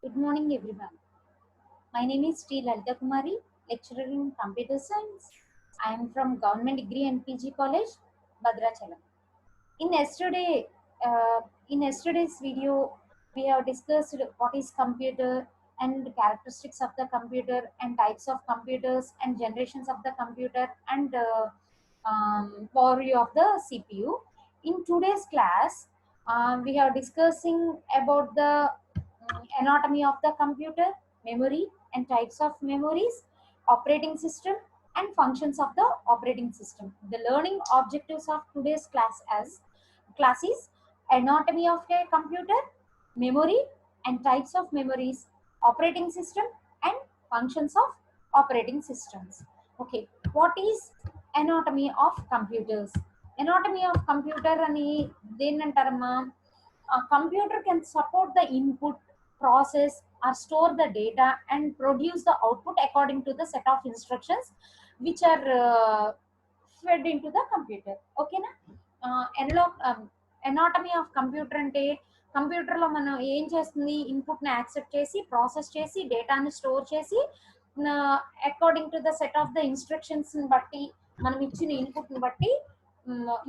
Good morning, everyone. My name is Sri Lalita Kumari, lecturer in computer science. I am from Government Degree and PG College, Bhadrachalam. In yesterday, uh, in yesterday's video, we have discussed what is computer and characteristics of the computer and types of computers and generations of the computer and overview of the CPU. In today's class, we are discussing about the anatomy of the computer, memory and types of memories, operating system and functions of the operating system. The learning objectives of today's class is anatomy of a computer, memory and types of memories, operating system and functions of operating systems. Okay, what is anatomy of computers? Anatomy of computer అని దేన్నంటారమ్మా? A computer can support the input, process or store the data and produce the output according to the set of instructions which are fed into the computer. Okay na? Anatomy of computer అంటే కంప్యూటర్లో మనం ఏం చేస్తుంది, ఇన్పుట్ని accept చేసి process చేసి డేటాని store చేసి according to the set of the ఇన్స్ట్రక్షన్స్ని బట్టి మనం ఇచ్చిన ఇన్పుట్ని బట్టి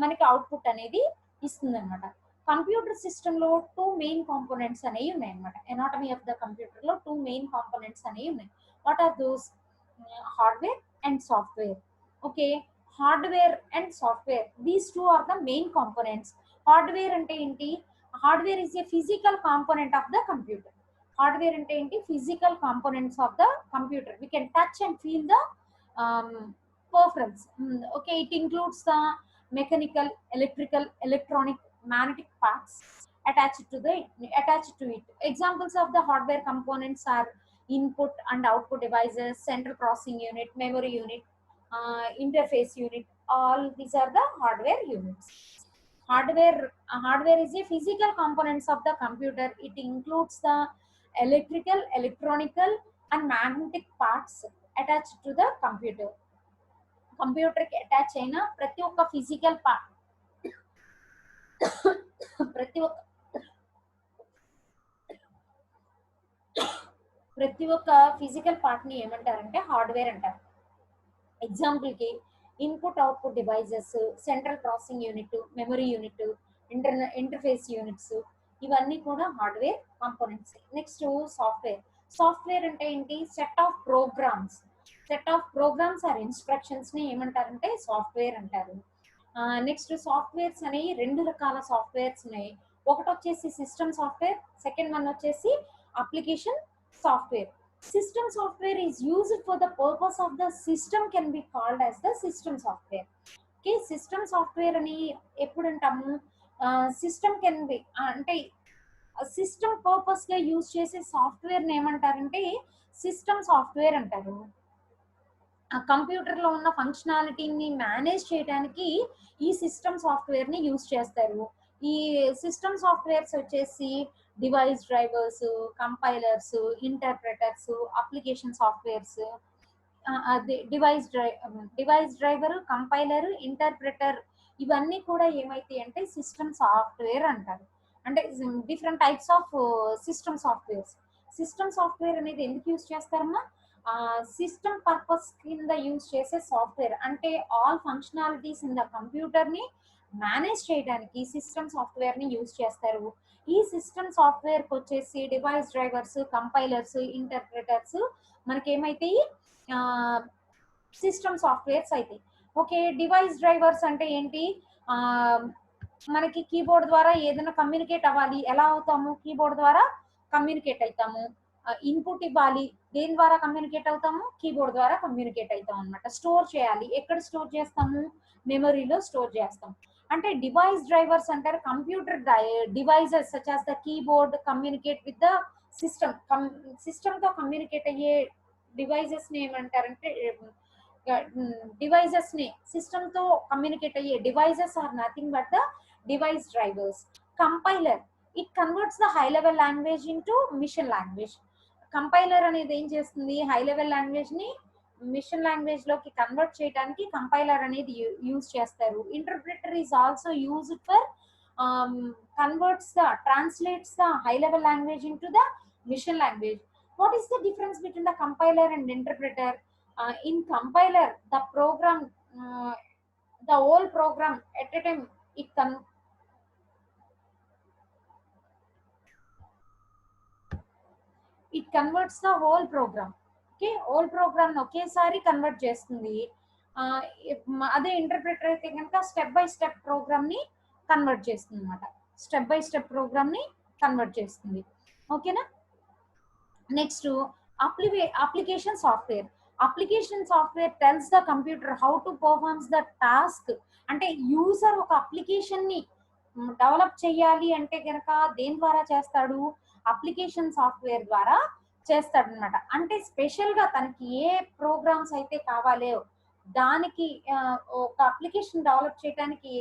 మనకి అవుట్పుట్ అనేది ఇస్తుంది అనమాట. కంప్యూటర్ సిస్టంలో టూ మెయిన్ కాంపోనెంట్స్ అనేవి ఉన్నాయి అనమాట. ఎనాటమీ ఆఫ్ ద కంప్యూటర్లో టూ మెయిన్ కాంపోనెంట్స్ అనేవి ఉన్నాయి. What are those? Hardware and software. Okay, hardware and software, these two are the main components. Hardware అంటే ఏంటి? Hardware is a physical component of the computer. Hardware అంటే ఏంటి? Physical components of the computer. We can touch and feel the peripherals. Okay, it includes the mechanical, electrical, electronic, magnetic parts attached to it. Examples of the hardware components are input and output devices, central processing unit, memory unit, interface unit. All these are the hardware units. Hardware is a physical components of the computer. It includes the electrical, electronical and magnetic parts attached to the computer. Computer కి attach అయిన ప్రతి ఒక్క physical part ప్రతి ఒక్క physical part ని ఏమంటారంటే hardware అంటారు. Example కి input output devices, central processing unit, memory unit, interface units, ఇవన్నీ కూడా hardware components. Next software. Software అంటే ఏంటి? Set of programs or instructions ని ఏమంటారంటే సాఫ్ట్వేర్ అంటారు. నెక్స్ట్ సాఫ్ట్వేర్స్ అనేవి రెండు రకాల సాఫ్ట్వేర్స్ ఉన్నాయి. ఒకటి వచ్చేసి సిస్టమ్ సాఫ్ట్వేర్, సెకండ్ వన్ వచ్చేసి application software. System software is used for the purpose of the system can be called as the system software. Okay, system software అని ఎప్పుడు అంటాము? సిస్టమ్ కెన్ బి అంటే సిస్టమ్ పర్పస్ గా use చేసే software ఏమంటారంటే system software అంటారు. ఆ computer లో ఉన్న ఫంక్షనాలిటీని మేనేజ్ చేయడానికి ఈ సిస్టమ్ సాఫ్ట్వేర్ ని యూజ్ చేస్తారు. ఈ సిస్టమ్ సాఫ్ట్వేర్స్ వచ్చేసి device drivers, compilers, interpreters, application softwares. Device driver, compiler, interpreter, ఇవన్నీ కూడా ఏమైతాయి అంటే సిస్టమ్ సాఫ్ట్వేర్ అంటారు. అంటే different types of system softwares. System software అనేది ఎందుకు యూజ్ చేస్తారమ్మా? సిస్టమ్ పర్పస్ కింద యూజ్ చేసే సాఫ్ట్వేర్. అంటే all functionalities in the computer ని మేనేజ్ చేయడానికి సిస్టమ్ సాఫ్ట్వేర్ ని యూజ్ చేస్తారు. ఈ సిస్టమ్ సాఫ్ట్వేర్ కి వచ్చేసి డివైస్ డ్రైవర్స్, కంపైలర్స్, ఇంటర్ప్రెటర్స్ మనకేమైతాయి? సిస్టమ్ సాఫ్ట్వేర్స్ అయితే. ఓకే, డివైస్ డ్రైవర్స్ అంటే ఏంటి? మనకి కీబోర్డ్ ద్వారా ఏదైనా కమ్యూనికేట్ అవ్వాలి, ఎలా అవుతాము? కీబోర్డ్ ద్వారా కమ్యూనికేట్ అవుతాము. ఇన్పుట్ ఇవ్వాలి, దేని ద్వారా కమ్యూనికేట్ అవుతాము? కీబోర్డ్ ద్వారా కమ్యూనికేట్ అవుతాం అనమాట. స్టోర్ చేయాలి, ఎక్కడ స్టోర్ చేస్తాము? మెమరీలో స్టోర్ చేస్తాం. అంటే డివైస్ డ్రైవర్స్ అంటారు computer devices such as the keyboard communicate with the system. System తో కమ్యూనికేట్ అయ్యే డివైజెస్ ని ఏమంటారంటే డివైజెస్ ని సిస్టమ్ తో కమ్యూనికేట్ అయ్యే devices are nothing but the device drivers. Compiler, it converts the high level language into machine language. Compiler అనేది ఏం చేస్తుంది? హై లెవెల్ లాంగ్వేజ్ ని మిషన్ లాంగ్వేజ్ లోకి కన్వర్ట్ చేయడానికి కంపైలర్ అనేది యూజ్ చేస్తారు. Interpreter is also used for converts the translates the high level language into the machine language. What is the difference between the compiler and interpreter? In compiler, the program, uh, the whole program at a time, it it converts the whole program. Okay, whole program ఒకేసారి convert చేస్తుంది. అదే interpreter అయితే కనుక step by step programme ని convert చేస్తుంది అనమాట. Step by step programme ని convert చేస్తుంది. ఓకేనా. Next application software. Application software tells the computer how to performs the task. అంటే యూజర్ ఒక అప్లికేషన్ ని డెవలప్ చేయాలి అంటే కనుక దేని ద్వారా చేస్తాడు? అప్లికేషన్ సాఫ్ట్వేర్ ద్వారా చేస్తాడు అనమాట. అంటే స్పెషల్ గా తనకి ఏ ప్రోగ్రామ్స్ అయితే కావాలో దానికి ఒక అప్లికేషన్ డెవలప్ చేయడానికి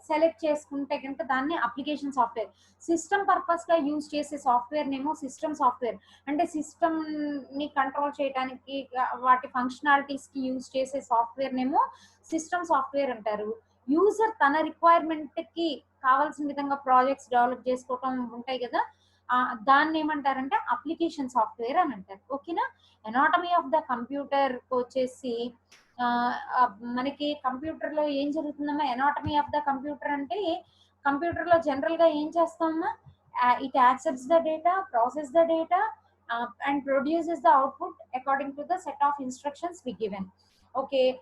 సెలెక్ట్ చేసుకుంటే కనుక దాన్ని అప్లికేషన్ సాఫ్ట్వేర్. సిస్టమ్ పర్పస్ గా యూజ్ చేసే సాఫ్ట్వేర్ నేమో సిస్టమ్ సాఫ్ట్వేర్. అంటే సిస్టమ్ ని కంట్రోల్ చేయడానికి వాటి ఫంక్షనాలిటీస్ కి యూజ్ చేసే సాఫ్ట్వేర్ నేమో సిస్టమ్ సాఫ్ట్వేర్ అంటారు. యూజర్ తన రిక్వైర్మెంట్ కి కావాల్సిన విధంగా ప్రాజెక్ట్స్ డెవలప్ చేసుకోవటం ఉంటాయి కదా, దాన్ని ఏమంటారంటే అప్లికేషన్ సాఫ్ట్వేర్ అని అంటారు. ఓకేనా. ఎనాటమీ ఆఫ్ ద కంప్యూటర్ వచ్చేసి మనకి కంప్యూటర్ లో ఏం జరుగుతుందమ్మా? ఎనాటమీ ఆఫ్ ద కంప్యూటర్ అంటే కంప్యూటర్ లో జనరల్ గా ఏం చేస్తామమ్మా? It accepts the data, process the data, and produces the output according to the set of instructions we given. Okay.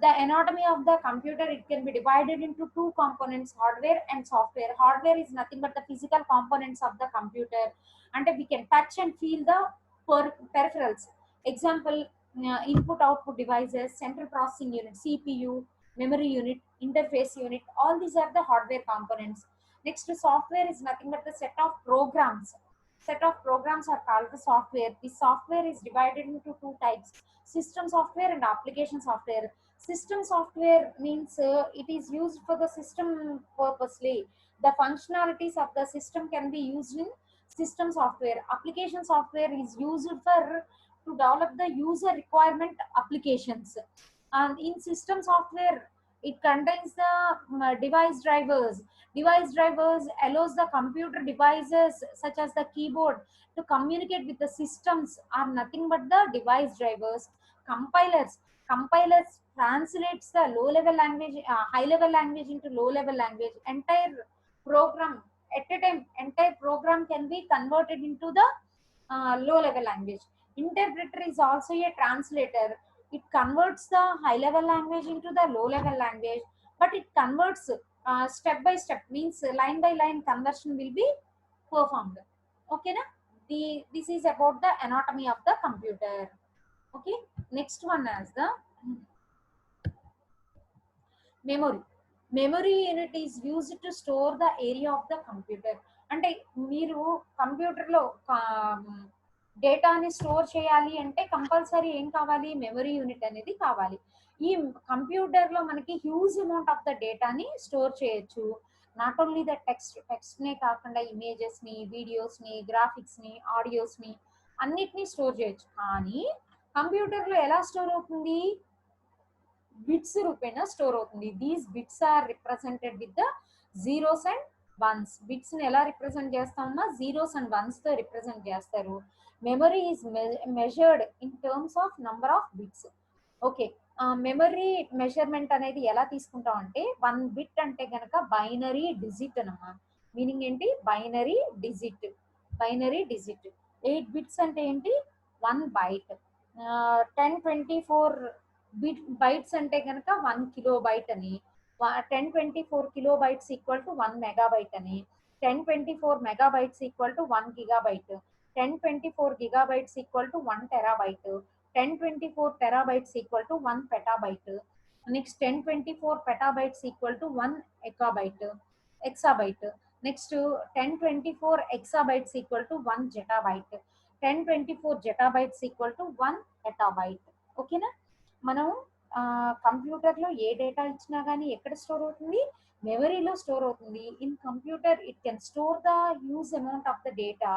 The anatomy of the computer, it can be divided into two components, hardware and software. Hardware is nothing but the physical components of the computer, and we can touch and feel the peripherals. Example, input output devices, central processing unit, CPU, memory unit, interface unit, all these are the hardware components. Next, software is nothing but the set of programs. Set of programs are called the software. The software is divided into two types: system software and application software. System software means it is used for the system purposely. The functionalities of the system can be used in system software. Application software is used for to develop the user requirement applications. And in system software, it contains the device drivers. Device drivers allows the computer devices such as the keyboard to communicate with the systems are nothing but the device drivers. Compilers. Compilers translates the low level language, high level language into low level language. Entire program at a time, entire program can be converted into the low level language. Interpreter is also a translator. It converts the high level language into the low level language, but it converts step by step, means line by line conversion will be performed. Okay na? This is about the anatomy of the computer. Okay. Next one is the memory. Memory unit is used to store the area of the computer. అంటే మీరు కంప్యూటర్లో డేటాని store చేయాలి అంటే compulsory ఏం కావాలి? Memory unit అనేది కావాలి. ఈ కంప్యూటర్లో మనకి హ్యూజ్ అమౌంట్ ఆఫ్ ద డేటాని స్టోర్ చేయొచ్చు. నాట్ ఓన్లీ ద టెక్స్ట్నే కాకుండా ఇమేజెస్ని, వీడియోస్ని, గ్రాఫిక్స్ని, ఆడియోస్ని అన్నిటినీ స్టోర్ చేయొచ్చు. కానీ కంప్యూటర్లో ఎలా స్టోర్ అవుతుంది? బిట్స్ రూపేణ స్టోర్ అవుతుంది. These bits are represented with the zeros and ones. Bits ని ఎలా రిప్రజెంట్ చేస్తామమ్మా? జీరోస్ అండ్ వన్స్ తో రిప్రజెంట్ చేస్తారు. Memory is measured in terms of number of bits. Okay. Memory measurement అనేది ఎలా తీసుకుంటాం అంటే, 1 బిట్ అంటే గనక బైనరీ డిజిట్ అనమా. మీనింగ్ ఏంటి? Binary digit. Binary digit. 8 bits అంటే ఏంటి? 1 బైట్. 1024 బైట్స్ అంటే కనుక 1 కిలోబైట్ అని. 1024 కిలోబైట్స్ ఈక్వల్ టు 1 మెగాబైట్ అని. 1024 megabytes equal to 1 gigabyte. 1024 gigabytes equal to 1 terabyte. 1024 terabytes equal to 1 petabyte. Next 1024 petabytes equal to 1 exabyte. Next 1024 exabytes equal to 1 zettabyte. 1024 zettabytes equal to 1 yottabyte. ఓకేనా. మనం కంప్యూటర్లో ఏ data ఇచ్చినా కానీ ఎక్కడ store అవుతుంది? మెమరీలో store అవుతుంది. In computer it can store the huge amount of the data.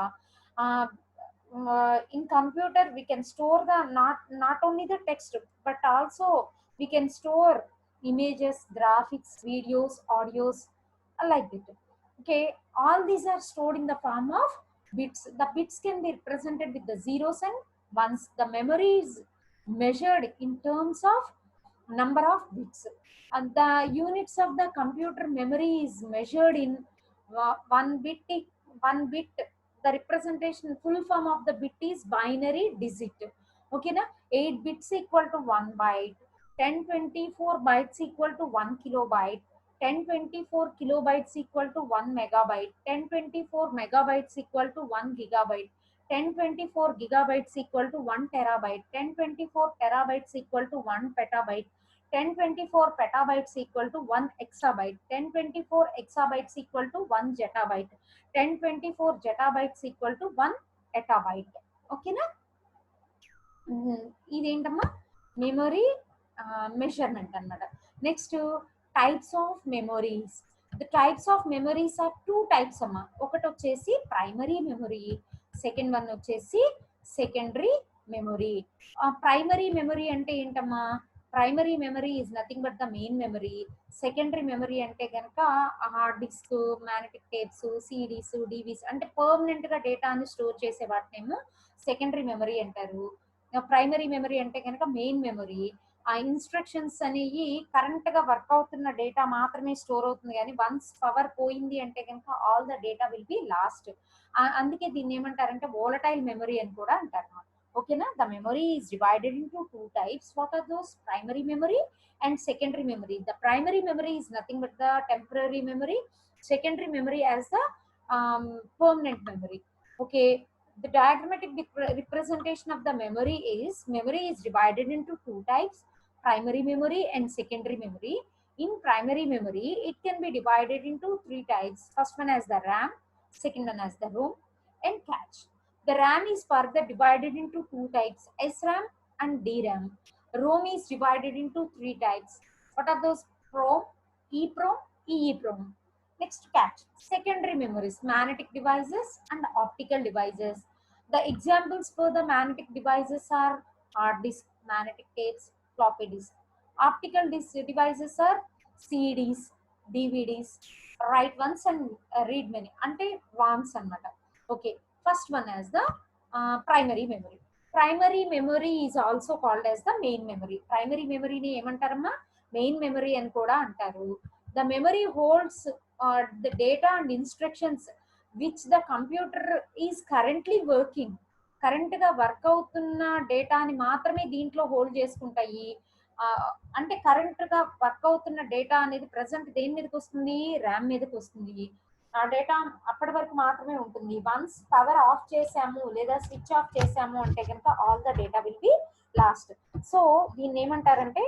In computer we can store the not only the text but also we can store images, graphics, videos, audios, like that. Okay, all these are stored in the form of bits. The bits can be represented with the zeros and ones. The memory is measured in terms of number of bits, and the units of the computer memory is measured in one bit. One bit, the representation full form of the bit is binary digit. Okay na, 8 bits equal to 1 byte, 1024 bytes equal to 1 kilobyte, 1024 kilobytes equal to 1 megabyte, 1024 megabytes equal to 1 gigabyte, 1024 gigabytes equal to 1 terabyte, 1024 terabytes equal to 1 petabyte, 1024 petabytes equal to 1 exabyte, 1024 exabytes equal to 1 zettabyte, 1024 zettabytes equal to 1 exabyte. Okay na? ఇదేంటమ్మా memory measurement అన్నమాట. Next types of memories. The types of memories are two types అమ్మా. ఒకటి వచ్చేసి primary memory, second one వచ్చేసి secondary memory. Primary memory అంటే ఏంటమ్మా, primary memory is nothing but the main memory. Secondary memory అంటే కనుక hard disk, magnetic tapes, CDs, DVDs అంటే permanent గా డేటాని స్టోర్ చేసే వాటినేమో సెకండరీ మెమరీ అంటారు. ప్రైమరీ మెమరీ అంటే కనుక మెయిన్ మెమరీ. ఆ ఇన్స్ట్రక్షన్స్ అనేవి కరెంట్ గా వర్క్ అవుతున్న డేటా మాత్రమే స్టోర్ అవుతుంది, కానీ వన్స్ పవర్ పోయింది అంటే కనుక all the data will be lost. అందుకే దీన్ని ఏమంటారంటే వోలటైల్ మెమరీ అని కూడా అంటారు. ఓకేనా? The memory is divided into two types. What are those? Primary memory and secondary memory. The primary memory is nothing but the temporary memory, secondary memory as the permanent memory. Okay, the diagrammatic representation of the memory is divided into two types, primary memory and secondary memory. In primary memory it can be divided into three types. First one as the RAM, second one as the ROM and cache. The RAM is further divided into two types, SRAM and DRAM. ROM is divided into three types. What are those? PROM, EEPROM, EEPROM. Next, cache. Secondary memories, magnetic devices and optical devices. The examples for the magnetic devices are hard disk, magnetic tapes, floppy disk. Optical disk devices are CDs, DVDs, write ones and read many. Ante WAMs anamata. Okay. First one as the primary memory. Primary memory is also called as the main memory. Primary memory ni emantarama main memory అని కూడా అంటారు. The memory holds the data and instructions which the computer is currently working. Current గా work అవుతున్న డేటాని మాత్రమే దీంట్లో hold చేసుకుంటాయి. అంటే కరెంట్ గా వర్క్ అవుతున్న డేటా అనేది ప్రెసెంట్ దేని మీదకి వస్తుంది? ర్యామ్ మీదకి వస్తుంది. ఆ డేటా అప్పటి వరకు మాత్రమే ఉంటుంది. వన్స్ పవర్ ఆఫ్ చేసాము లేదా స్విచ్ ఆఫ్ చేసాము అంటే కనుక all the data will be lost. So దీన్ని ఏమంటారంటే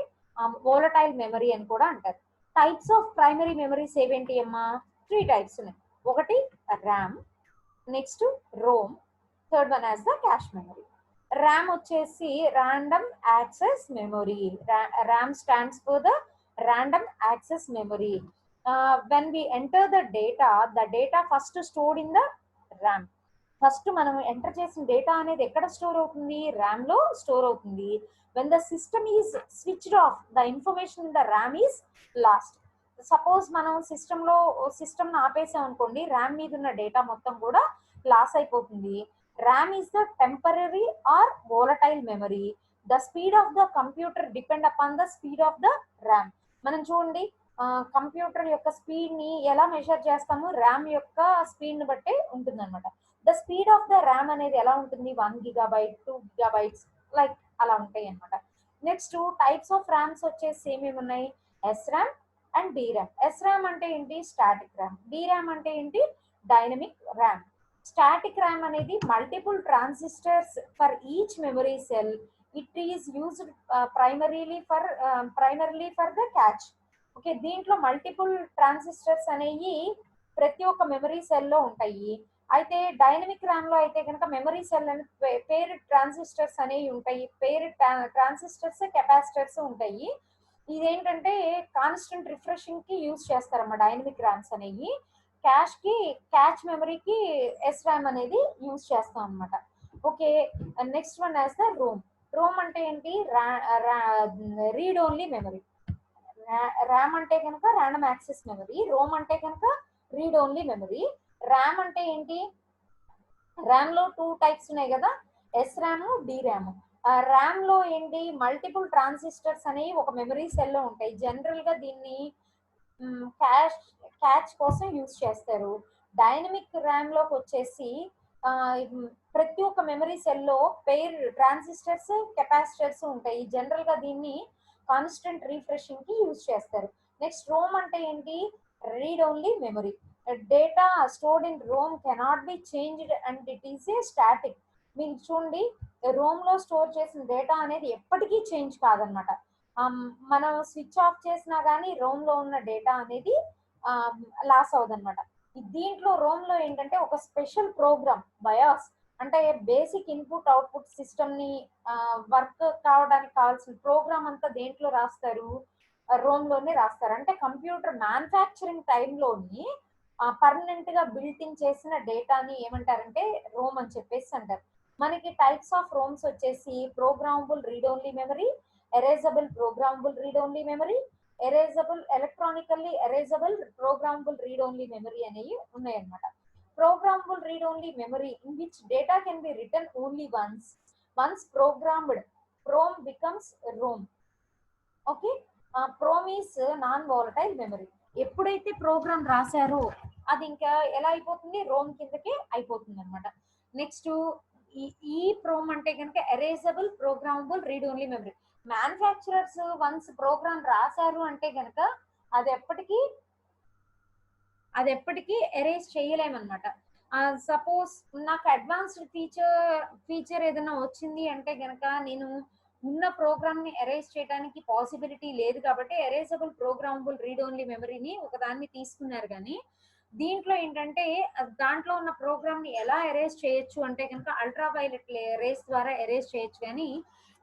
వోలటైల్ మెమరీ అని కూడా అంటారు. టైప్స్ ఆఫ్ ప్రైమరీ మెమరీస్ ఏవేంటి అమ్మా? త్రీ టైప్స్ ఉన్నాయి. ఒకటి RAM, next ROM, third one as the cache memory. RAM వచ్చేసి random access memory. RAM stands for the random access memory. when we enter the data first stored in the RAM. First మనం enter చేసిన data అనేది ఎక్కడ store అవుతుంది? RAM లో store అవుతుంది. when the system is switched off, the information in the RAM is lost. Suppose మనం system ఆపేసాం అనుకోండి, ర్యామ్ మీద ఉన్న డేటా మొత్తం కూడా లాస్ అయిపోతుంది. RAM is the temporary or volatile memory. The speed of the computer depend upon the speed of the RAM. మనం చూడండి, కంప్యూటర్ యొక్క స్పీడ్ ని ఎలా మెజర్ చేస్తాము? ర్యామ్ యొక్క స్పీడ్ ని బట్టే ఉంటుంది అనమాట. The speed of the RAM అనేది ఎలా ఉంటుంది? 1 gigabyte, 2 gigabytes లైక్ అలా ఉంటాయి అనమాట. నెక్స్ట్ టైప్స్ ఆఫ్ ర్యామ్స్ వచ్చేసి ఏమేమి ఉన్నాయి? SRAM and DRAM. SRAM అంటే ఏంటి? Static RAM. DRAM అంటే ఏంటి? Dynamic RAM. స్టాటిక్ ర్యామ్ అనేది multiple transistors for each memory cell. It is used primarily for the catch. Okay, దీంట్లో మల్టిపుల్ ట్రాన్సిస్టర్స్ అనేవి ప్రతి ఒక్క మెమరీ సెల్లో ఉంటాయి. అయితే డైనమిక్ ర్యామ్ లో అయితే కనుక మెమరీ సెల్ అని పేరు ట్రాన్సిస్టర్స్ అనేవి ఉంటాయి. పేరు ట్రాన్సిస్టర్స్, కెపాసిటర్స్ ఉంటాయి. ఇదేంటంటే కాన్స్టెంట్ రిఫ్రెషింగ్ కి యూజ్ చేస్తారమ్మా డైనమిక్ ర్యామ్స్ అనేవి. క్యాచ్ మెమరీకి SRAM అనేది యూజ్ చేస్తాం అనమాట. Okay, next one as the Rome. Rome అంటే ఏంటి? Read only memory. ర్యామ్ అంటే కనుక ర్యాండమ్ యాక్సెస్ మెమరీ, రోమ్ అంటే కనుక రీడ్ ఓన్లీ మెమరీ. ర్యామ్ అంటే ఏంటి? ర్యామ్ లో 2 టైప్స్ ఉన్నాయి కదా, S RAM, D RAM. RAM లో ఏంటి, మల్టిపుల్ ట్రాన్సిస్టర్స్ అనేవి ఒక మెమరీ సెల్ లో ఉంటాయి. జనరల్ గా దీన్ని క్యాష్ క్యాచ్ కోసం యూజ్ చేస్తారు. డైనమిక్ ర్యామ్ లోకి వచ్చేసి ఆ, ప్రతి ఒక్క మెమరీ సెల్ లో పెయిర్ ట్రాన్సిస్టర్స్, కెపాసిటర్స్ ఉంటాయి. జనరల్ గా దీన్ని కాన్స్టెంట్ రీఫ్రెషింగ్ కి యూజ్ చేస్తారు. నెక్స్ట్ రోమ్ అంటే ఏంటి, read only memory. Data stored in Rome cannot be changed and it is a static. మీరు చూడండి, రోమ్ లో స్టోర్ చేసిన డేటా అనేది ఎప్పటికీ చేంజ్ కాదనమాట. మనం స్విచ్ ఆఫ్ చేసినా గానీ రోమ్ లో ఉన్న డేటా అనేది లాస్ అవుదన్నమాట. దీంట్లో రోమ్ లో ఏంటంటే ఒక స్పెషల్ ప్రోగ్రామ్ బయాస్, అంటే బేసిక్ ఇన్పుట్ అవుట్పుట్ సిస్టమ్ ని వర్క్ కావడానికి కావాల్సిన ప్రోగ్రామ్ అంతా దేంట్లో రాస్తారు, రోమ్ లోనే రాస్తారు. అంటే కంప్యూటర్ మ్యానుఫ్యాక్చరింగ్ టైంలోని పర్మనెంట్ గా బిల్ట్ ఇన్ చేసిన డేటాని ఏమంటారంటే రోమ్ అని చెప్పేసి అంటారు. మనకి టైప్స్ ఆఫ్ రోమ్స్ వచ్చేసి programmable read only memory, erasable programmable read only memory, erasable electronically erasable programmable read only memory అనేవి ఉన్నాయన్నమాట. Programmable read only memory in which data can be return only once programmed, prom becomes Rome. Okay. Prom is non volatile memory. ఎప్పుడైతే programme రాశారో అది ఇంకా ఎలా అయిపోతుంది, Rome కిందకే అయిపోతుంది అనమాట. నెక్స్ట్ ఈ ఈ ప్రోమ్ అంటే కనుక erasable programmable read only memory. Manufacturers once program రాశారు అంటే కనుక అది ఎప్పటికీ అది ఎప్పటికీ ఎరేజ్ చేయలేమన్నమాట. సపోజ్ నాకు అడ్వాన్స్డ్ ఫీచర్ ఏదైనా వచ్చింది అంటే గనక నేను ఉన్న ప్రోగ్రామ్ ని ఎరేజ్ చేయడానికి పాసిబిలిటీ లేదు కాబట్టి ఎరేజబుల్ ప్రోగ్రామబుల్ రీడ్ ఓన్లీ మెమరీని ఒకదాన్ని తీసుకున్నారు. కానీ దీంట్లో ఏంటంటే దాంట్లో ఉన్న ప్రోగ్రామ్ ని ఎలా ఎరేజ్ చేయొచ్చు అంటే కనుక అల్ట్రా వైలెట్ రేస్ ద్వారా ఎరేజ్ చేయొచ్చు. కానీ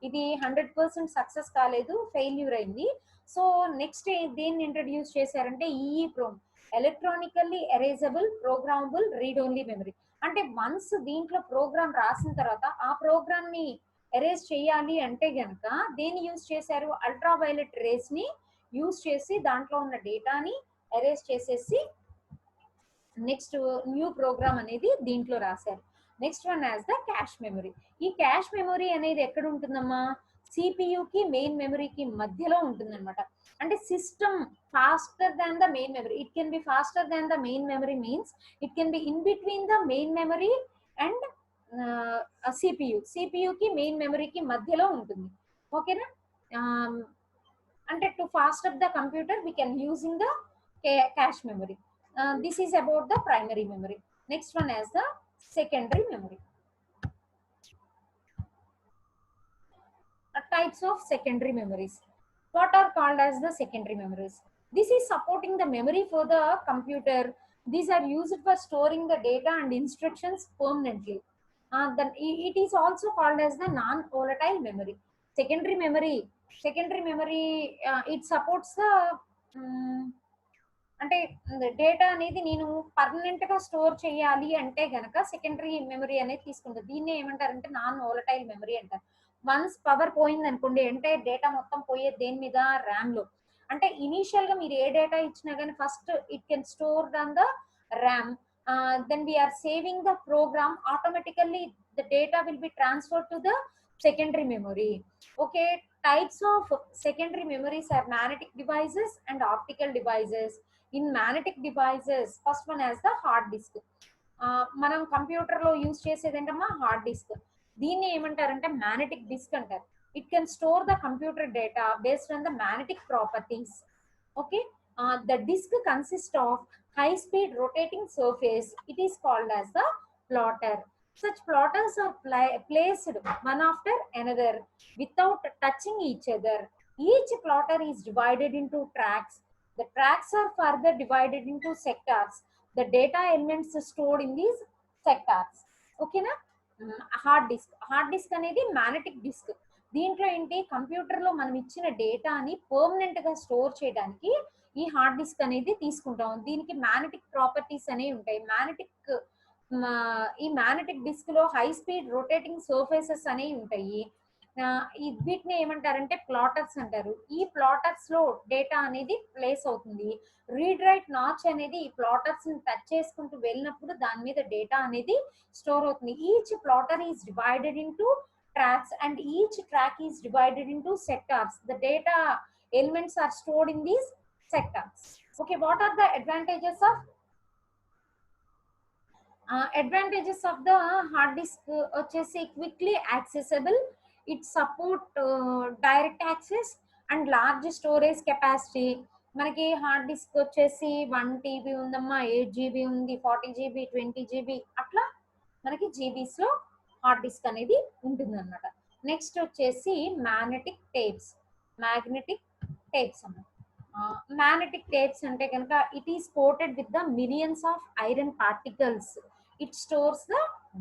ఇది 100% సక్సెస్ కాలేదు, ఫెయిల్యూర్ అయింది. సో నెక్స్ట్ దేన్ని ఇంట్రడ్యూస్ చేశారంటే EE prom, electronically erasable programmable read only memory. అంటే వన్స్ దీంట్లో ప్రోగ్రామ్ రాసిన తర్వాత ఆ ప్రోగ్రామ్ ని ఎరేజ్ చేయాలి అంటే గనక దేన్ని యూజ్ చేశారు, అల్ట్రా వైలెట్ రేస్ ని యూజ్ చేసి దాంట్లో ఉన్న డేటాని ఎరేజ్ చేసేసి నెక్స్ట్ న్యూ ప్రోగ్రామ్ అనేది దీంట్లో రాశారు. Next one as the cache memory. ఈ క్యాష్ మెమరీ అనేది ఎక్కడ ఉంటుందమ్మా, సిపియుకి మెయిన్ మెమరీకి మధ్యలో ఉంటుందన్నమాట. అంటే system faster than the main memory, it can be faster than the main memory means it can be in between the main memory and సిపియుకి మెయిన్ మెమరీకి మధ్యలో ఉంటుంది. ఓకేనా. అంటే to fast up the computer we can using the cache memory. This is about the primary memory. Next one as the secondary memory. Types of secondary memories. What are called as the secondary memories? This is supporting the memory for the computer. These are used for storing the data and instructions permanently. Then it is also called as the non-volatile memory. Secondary memory. Secondary memory, it supports the అంటే data అనేది నేను permanent గా store చేయాలి అంటే గనక secondary memory అనేది తీసుకుంటారు. దీన్ని ఏమంటారంటే నాన్ వోలటైల్ మెమరీ అంటారు. వన్స్ పవర్ పోయింది అనుకోండి అంటే డేటా మొత్తం పోయేది దేని మీద, ర్యామ్ లో. అంటే ఇనీషియల్ గా మీరు ఏ డేటా ఇచ్చినా కానీ first it can store on the RAM. Then we are saving the program, automatically the data will be transfer to the secondary memory. Okay, types of secondary memories are magnetic devices and optical devices. In magnetic devices, first one as the hard disk. మనం computer లో use చేసేది ఏంటమ్మా, hard disk. దీన్ని ఏమంటారంటే magnetic disk అంటారు. It can store the computer data based on the magnetic properties. Okay. The disk consist of high speed rotating surface. It is called as the platter. Such plotters are placed one after another without touching each other. Each plotter is divided into tracks. The tracks are further divided into sectors. The data elements stored in these sectors. ఓకేనా. Hard disk అనేది magnetic disc. దీంట్లో ఏంటి, computer లో మనం ఇచ్చిన డేటాని permanent గా store చేయడానికి ఈ హార్డ్ డిస్క్ అనేది తీసుకుంటాం. దీనికి మ్యాగ్నెటిక్ ప్రాపర్టీస్ అనేవి ఉంటాయి. ఈ మ్యాగ్నెటిక్ డిస్క్ లో హై స్పీడ్ రొటేటింగ్ సర్ఫేసెస్ అనేవి ఉంటాయి. వీటిని ఏమంటారంటే ప్లాటర్స్ అంటారు. ఈ ప్లాటర్స్ లో డేటా అనేది ప్లేస్ అవుతుంది. రీడ్ రైట్ నాచ్ అనేది ఈ ప్లాటర్స్ ని టచ్ చేసుకుంటూ వెళ్ళినప్పుడు దాని మీద డేటా అనేది స్టోర్ అవుతుంది. Each platter is divided into tracks and each track is divided into sectors. The data elements are stored in these sectors. Okay, what are the advantages of the hard disk? వచ్చేసి quickly accessible, it support direct access and large storage capacity. మనకి hard disk వచ్చేసి 1 TB ఉందమ్మా, 8 GB ఉంది, 40 GB, 20 GB అట్లా మనకి GBs లో hard disk అనేది ఉంటుంది అనమాట. నెక్స్ట్ వచ్చేసి మ్యాగ్నెటిక్ టేప్స్ అన్నమాట. మ్యాగ్నెటిక్ టేప్స్ అంటే కనుక it is coated with the millions of iron particles. It stores the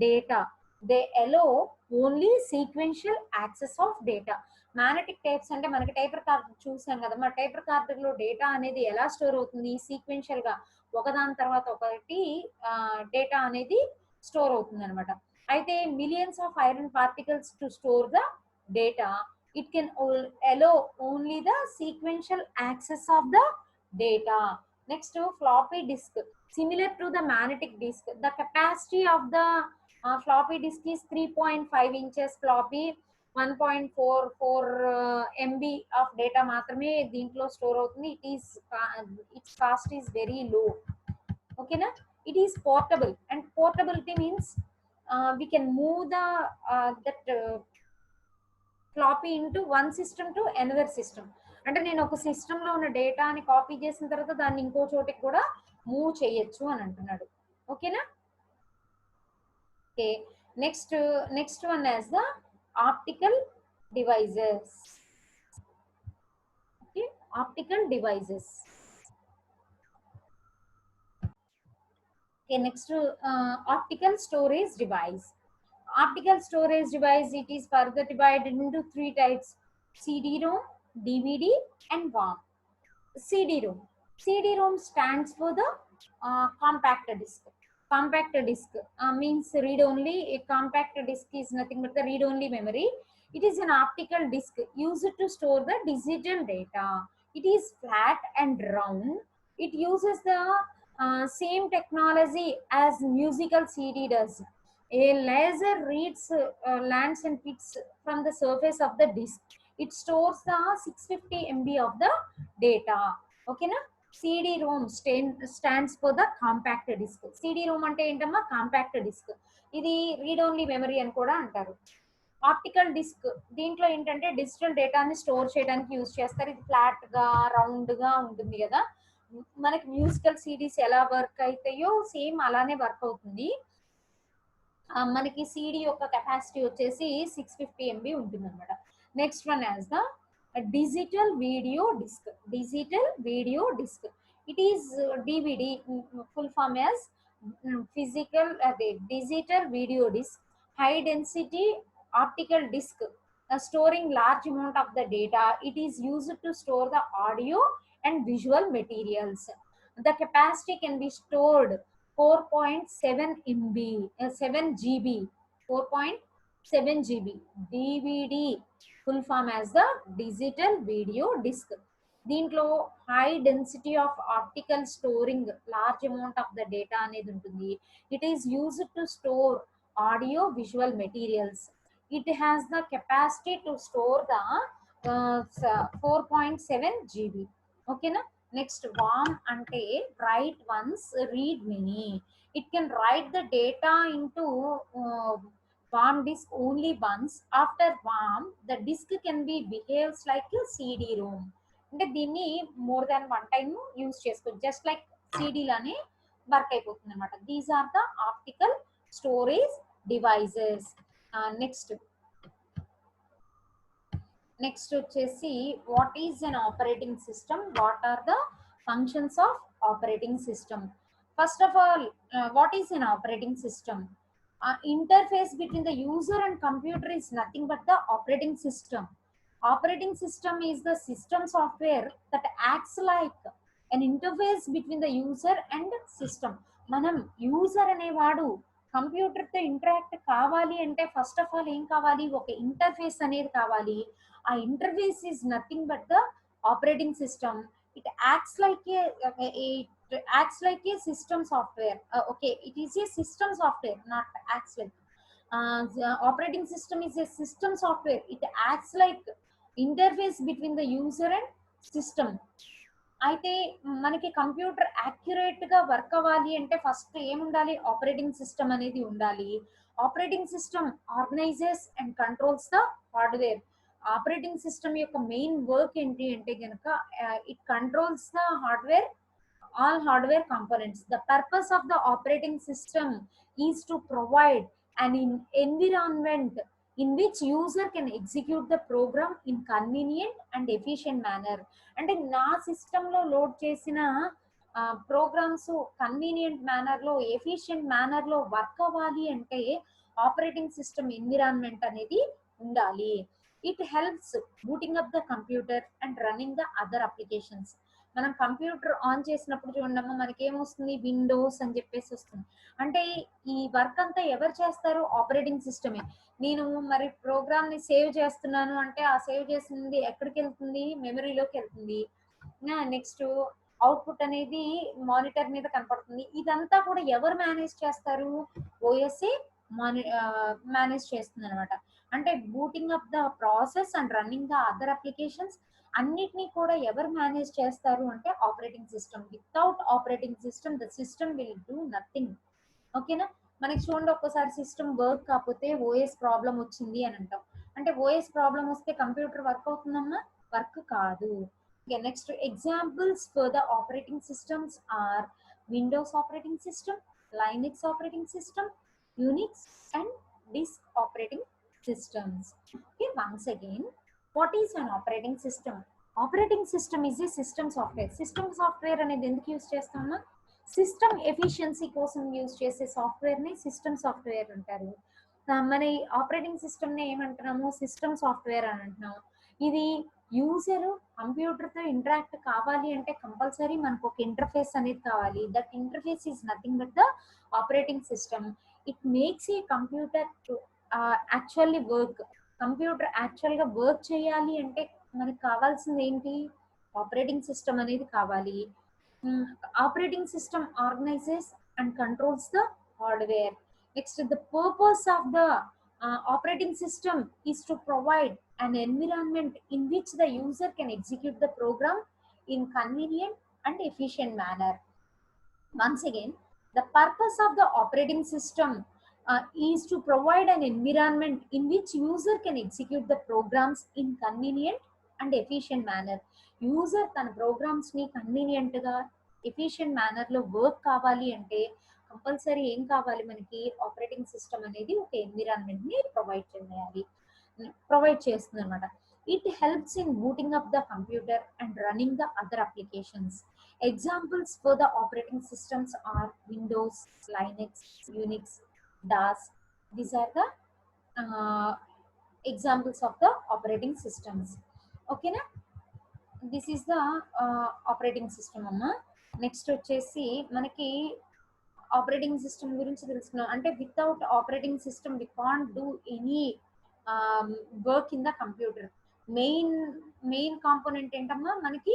data. They allow only sequential access of data. Magnetic tapes అంటే మనకి టైపర్ కార్డ్ చూసాం కదా, మన టైపర్ కార్డులో డేటా అనేది ఎలా స్టోర్ అవుతుంది, సీక్వెన్షియల్ గా ఒకదాని తర్వాత ఒకటి డేటా అనేది స్టోర్ అవుతుంది అనమాట. అయితే millions of iron particles to store the data, it can allow only the sequential access of the data. Next, floppy disk, similar to the magnetic disk. The capacity of the floppy disk is 3.5 inches floppy, 1.44 MB of data మాత్రమే దీంట్లో store అవుతుంది. its cost is very low. Okay na? It is portable, and portability means we can move that floppy into one system to another system. అంటే నేను ఒక system లో ఉన్న డేటాని copy చేసిన తర్వాత దాన్ని ఇంకో చోటికి కూడా మూవ్ చేయొచ్చు అని అంటున్నాడు. ఓకేనా? Okay, next one as the optical devices. Okay, optical devices. Okay, next, optical storage device. Optical storage device, it is further divided into 3 types: CD-ROM, DVD, and WOM. CD-ROM stands for the compact disk. Compact disk means read only. A compact disk is nothing but the read only memory. It is an optical disk used to store the digital data. It is flat and round. It uses the same technology as musical CD does. A laser reads lands and hits from the surface of the disk. It stores the 650 MB of the data. Okay na? CD-ROM stands for the compact disk. CD-ROM అంటే ఏంటమ్మా? Compact disk. ఇది read only memory అని కూడా అంటారు. Optical disc దీంట్లో ఏంటంటే digital డేటాని store చేయడానికి యూజ్ చేస్తారు. ఇది ఫ్లాట్ గా రౌండ్ గా ఉంటుంది కదా, మనకి మ్యూజికల్ సిడీస్ ఎలా వర్క్ అవుతాయో సేమ్ అలానే వర్క్ అవుతుంది. మనకి సిడి యొక్క కెపాసిటీ వచ్చేసి 650 MB ఉంటుంది అనమాట. Next one as the digital video disc. It is DVD, full form as physical అదే digital video disc, high density optical disk storing large amount of the data. It is used to store the audio and visual materials. The capacity can be stored 4.7 MB 7 GB 4.7 GB. DVD, full form as the digital video disc. దీంట్లో high density of optical storing large amount of the data అనేది ఉంటుంది. It is used to store audio visual materials. It has the capacity to store the 4.7 GB. Okay na? Next, WOM ante write once, read many. It can write the data into WOM disk only once. After WOM, the disk can be behaves like a CD-ROM. అంటే దీన్ని more than one time use చేసుకోవచ్చు. Just like CD లానే work అయిపోతుంది అనమాట. These are the optical storage devices. Next వచ్చేసి what is an operating system, what are the functions of operating system. First of all, what is an operating system? Interface between the user and computer is nothing but the operating system. Operating system is the system software that acts like an interface between the user and system. మనం user అనేవాడు కంప్యూటర్తో interact కావాలి అంటే first of all ఏం కావాలి, ఒక interface అనేది కావాలి. ఆ interface is nothing but the operating system. It acts like it acts like a system software. Okay, it is a system software, not acts like. The operating system is a system software. It acts like interface between the user and system. అయితే మనకి computer accurate గా work అవ్వాలి అంటే first ఏముండాలి, operating system అనేది ఉండాలి. Operating system organises and controls the hardware. Operating system యొక్క main work ఏంటి అంటే గనక it controls the hardware, all hardware components. The purpose of the operating system is to provide an environment in which user can execute the program in convenient and efficient manner. అంటే నా సిస్టంలో load చేసిన programmes convenient మేనర్లో, efficient మేనర్లో work అవ్వాలి అంటే operating system environment అనేది ఉండాలి. It helps booting up the computer and running the other applications. మనం computer on చేసినప్పుడు చూడమ్మా మనకి ఏమొస్తుంది, విండోస్ అని చెప్పేసి వస్తుంది. అంటే ఈ వర్క్ అంతా ఎవరు చేస్తారు, ఆపరేటింగ్ సిస్టమే. నేను మరి ప్రోగ్రామ్ ని సేవ్ చేస్తున్నాను అంటే ఆ సేవ్ చేసింది ఎక్కడికి వెళ్తుంది, మెమరీలోకి వెళ్తుంది. నెక్స్ట్ అవుట్పుట్ అనేది మానిటర్ మీద కనపడుతుంది. ఇదంతా కూడా ఎవరు మేనేజ్ చేస్తారు, ఓఎస్ఏ మేనేజ్ చేస్తుంది అనమాట. అంటే booting up the process and running the other applications అన్నిటినీ కూడా ఎవరు మేనేజ్ చేస్తారు అంటే operating system. Without operating system the system will do nothing. ఓకేనా. మనకి చూడండి, ఒక్కసారి సిస్టమ్ వర్క్ కాకపోతే ఓఎస్ ప్రాబ్లం వచ్చింది అని అంటాం. అంటే ఓఎస్ ప్రాబ్లం వస్తే కంప్యూటర్ వర్క్ అవుతుందమ్మా, వర్క్ కాదు. Next examples for the operating systems are Windows operating system, Linux operating system, Unix and disk operating systems. Okay, once again, what is an operating system? Operating system is a system software. System software అనేది ఎందుకు use చేస్తామా, system efficiency కోసం use చేసే software ని system software అంటారు. మన operating system ని ఏమంటున్నాము, system software అని అంటున్నాము. ఇది యూజర్ కంప్యూటర్ తో ఇంటరాక్ట్ కావాలి అంటే కంపల్సరీ మనకు ఒక ఇంటర్ఫేస్ అనేది కావాలి. That interface is nothing but the operating system. It makes a computer actually work. Computer యాక్చువల్గా వర్క్ చేయాలి అంటే మనకు కావాల్సింది ఏంటి, ఆపరేటింగ్ సిస్టమ్ అనేది కావాలి. Operating system organises and controls the hardware. Next the purpose of the operating system is to provide an environment in which the user can execute the program in convenient and efficient manner. Once again, the purpose of the operating system is to provide an environment in which user can execute the programs in convenient and efficient manner. User తన programs ని convenient గా efficient manner లో work కావాలి అంటే compulsory ఏం కావాలి, మనకి operating system అనేది ఒక ఎన్విరాన్మెంట్ ని ప్రొవైడ్ చేస్తుంది అనమాట. It helps in booting up the computer and running the other applications. Examples for the operating systems are Windows, Linux, Unix, DOS. These are the examples of the operating systems. Okay na, this is the operating system amma. Next వచ్చేసి మనకి operating system గురించి తెలుసుకున్నాం. అంటే without operating system we can't do any work in the computer. Main component ఏంటమ్మా, మనకి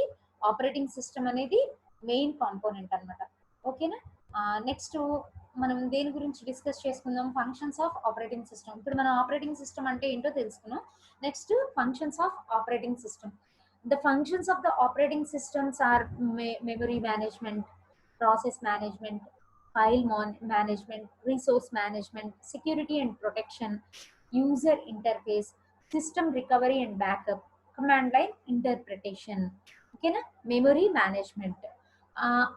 operating system అనేది main component అనమాట. ఓకేనా. నెక్స్ట్ మనం దేని గురించి డిస్కస్ చేసుకుందాం, ఫంక్షన్స్ ఆఫ్ ఆపరేటింగ్ సిస్టమ్. ఇప్పుడు మనం ఆపరేటింగ్ సిస్టమ్ అంటే ఏంటో తెలుసుకున్నాం. Next functions of operating system. The functions of the operating systems are memory management, process management, file management, resource management, security and protection, user interface, system recovery and backup, command line interpretation. ఓకేనా. Memory management.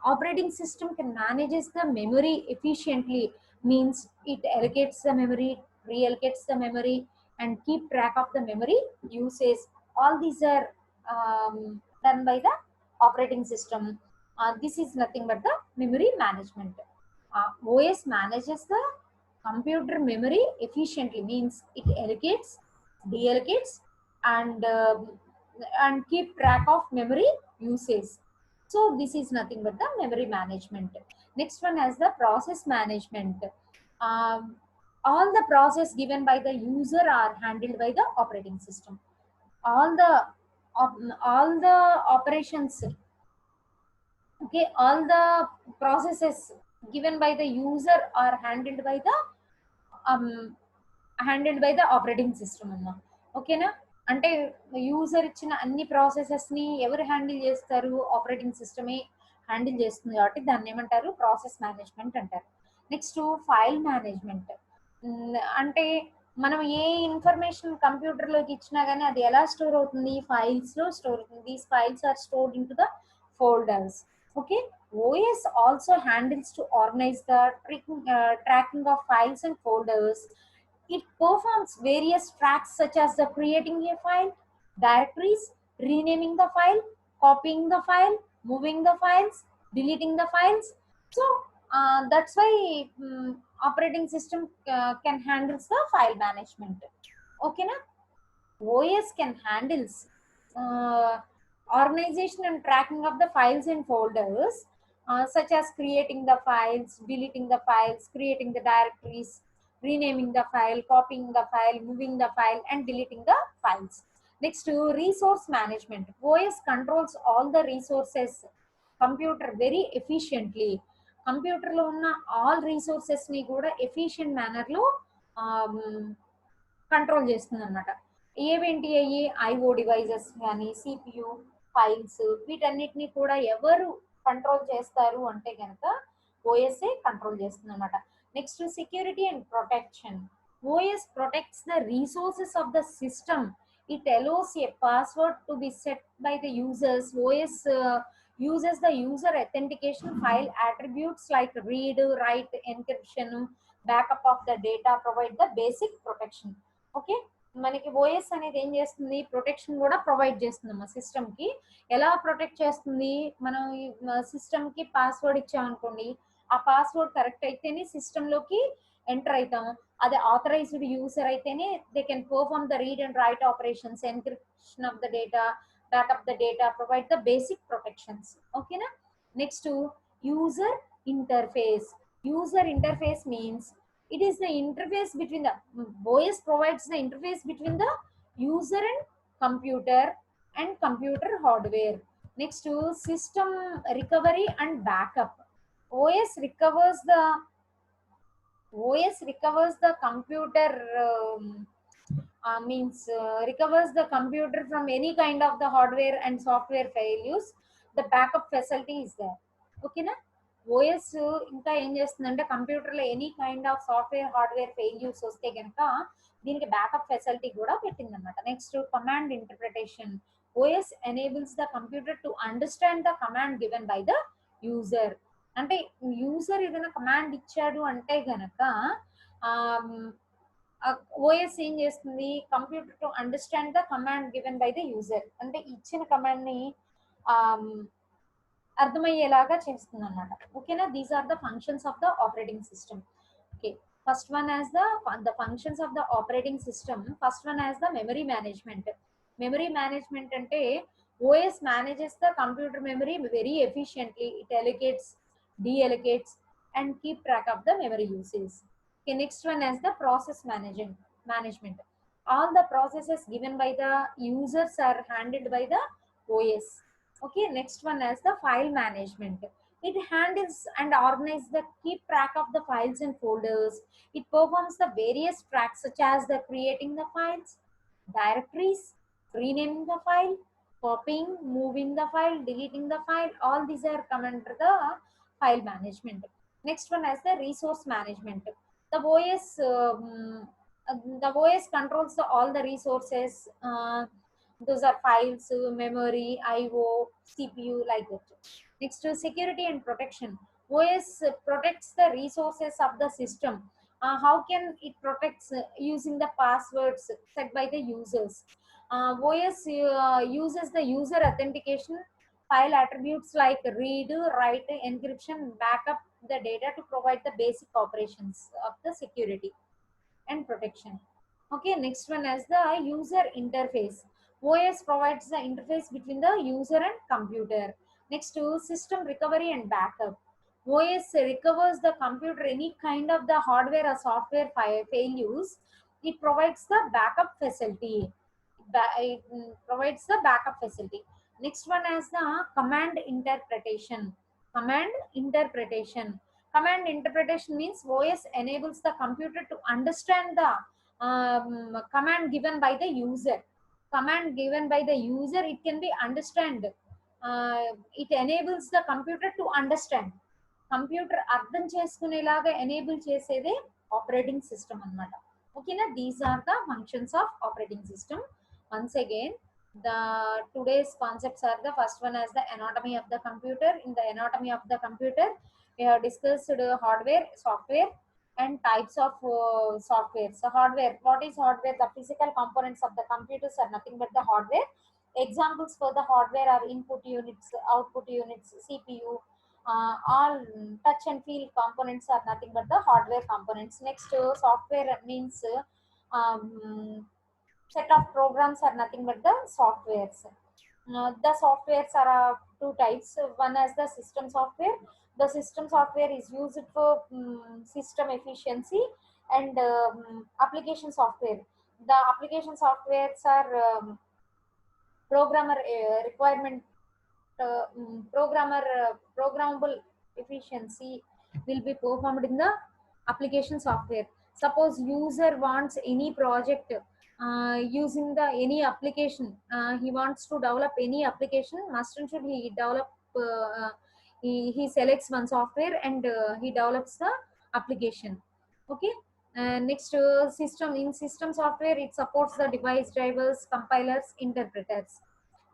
Operating system can manages the memory efficiently, means it allocates the memory, reallocates the memory and keep track of the memory usage. All these are done by the operating system. This is nothing but the memory management. OS manages the computer memory efficiently, means it allocates, deallocates and keep track of memory usage. So this is nothing but the memory management. Next one has the process management. Um, all the process given by the user are handled by the operating system. All the all the operations, okay, all the processes given by the user are um handled by the operating system అమ్మా. ఓకేనా? అంటే user ఇచ్చిన అన్ని processes ని ఎవరు handle చేస్తారు? Operating సిస్టమే handle చేస్తుంది కాబట్టి దాన్ని ఏమంటారు? ప్రాసెస్ మేనేజ్మెంట్ అంటారు. Next file management. అంటే మనం ఏ ఇన్ఫర్మేషన్ కంప్యూటర్ లోకి ఇచ్చినా గానీ అది ఎలా స్టోర్ అవుతుంది? ఫైల్స్ లో స్టోర్ అవుతుంది. These files are stored in to the folders. Okay, OS also handles to organize the tracking of files and folders. It performs various tasks such as the creating a file, directories, renaming the file, copying the file, moving the files, deleting the files. So that's why operating system can handle the file management. Okay, na? OS can handle organization and tracking of the files and folders, such as creating the files, deleting the files, creating the directories, renaming the file, copying the file, moving the file, and deleting the files. Next to resource management. OS controls all the resources computer very efficiently. Computer లో ఉన్న all resources ని కూడా efficient manner లో control చేస్తుంది అనమాట. ఏవేంటి అయ్యి? IO devices కానీ, CPU, files, వీటన్నిటిని కూడా ఎవరు కంట్రోల్ చేస్తారు అంటే కనుక ఓఎస్ఏ కంట్రోల్ చేస్తుంది అనమాట. Next security and protection. OS protects the resources of the system. It allows A password to be set by the users. OS uses the user authentication file attributes like read, write, encryption, backup of the data, provide the basic protection. Okay, మనకి OS అనేది ఏం చేస్తుంది? Protection కూడా provide చేస్తుంది మా system కి. ఎలా protect చేస్తుంది? మనం సిస్టమ్ కి పాస్వర్డ్ ఇచ్చామనుకోండి, ఆ పాస్వర్డ్ కరెక్ట్ అయితేనే సిస్టమ్ లోకి ఎంటర్ అవుతాము. అది ఆథరైజ్డ్ యూజర్ అయితేనే they can perform the read and right operations, encryption of the data, backup the data, provide the basic protections. Okay na? Next to user interface. User interface means it is the interface between the OS provides the interface between the user and computer hardware. Next to system recovery and backup. OS recovers the computer recovers the computer from any kind of the hardware and software failures. The backup facility is there. Okay na? OS ఇంకా ఏం చేస్తుందంటే కంప్యూటర్లో any kind of software hardware failures వస్తే కనుక దీనికి backup facility కూడా పెట్టిందనమాట. Next command interpretation. OS enables the computer to understand the command given by the user. అంటే యూజర్ ఏదైనా కమాండ్ ఇచ్చాడు అంటే గనక ఓఎస్ ఏం చేస్తుంది? Computer to understand the command given by the user. అంటే ఇచ్చిన కమాండ్ ని అర్థమయ్యేలాగా చేస్తుంది అనమాట. ఓకేనా? These are the functions of the operating system. Okay, first one as the functions of the operating system. First one as the memory management. Memory management అంటే OS manages the computer memory very efficiently. It allocates, deallocates and keep track of the memory usage. Okay, next one as the process management. All the processes given by the users are handled by the OS. Okay, next one as the file management. It handles and organizes the keep track of the files and folders. It performs the various tasks such as the creating the files, directories, renaming the file, copying, moving the file, deleting the file. All these are come under the file management. Next one as the resource management. The OS controls all the resources. Those are files, memory, IO, CPU, like that. Next to security and protection. OS protects the resources of the system. How can it protects? Using the passwords set by the users. OS uses the user authentication file attributes like read, write, encryption, backup the data to provide the basic operations of the security and protection. Okay, next one as the user interface. OS provides the interface between the user and computer. Next to system recovery and backup. OS recovers the computer any kind of the hardware or software failures. It provides the backup facility. It provides the backup facility. Next one is the command interpretation. Command interpretation. Command interpretation means OS enables the computer to understand the command given by the user. Command given by the user, it can be understand. It enables the computer to understand. Computer అర్థం చేసుకునేలాగా enable చేసేదే operating system అన్నమాట. ఓకేనా, these are the functions of operating system. Once again, the today's concepts are the first one as the anatomy of the computer. In the anatomy of the computer, we have discussed hardware, software, and types of software. So hardware, what is hardware? The physical components of the computers are nothing but the hardware. Examples for the hardware are input units, output units, CPU. All touch and feel components are nothing but the hardware components. Next, software means set of programs are nothing but the softwares. The softwares are two types. One is the system software. The system software is used for system efficiency, and application software. The application softwares are programmer requirement, programmable efficiency will be performed in the application software. Suppose user wants any project using the any application, he wants to develop any application, must and should he develop, he selects one software and he develops the application. Okay. Next, system, in system software it supports the device drivers, compilers, interpreters.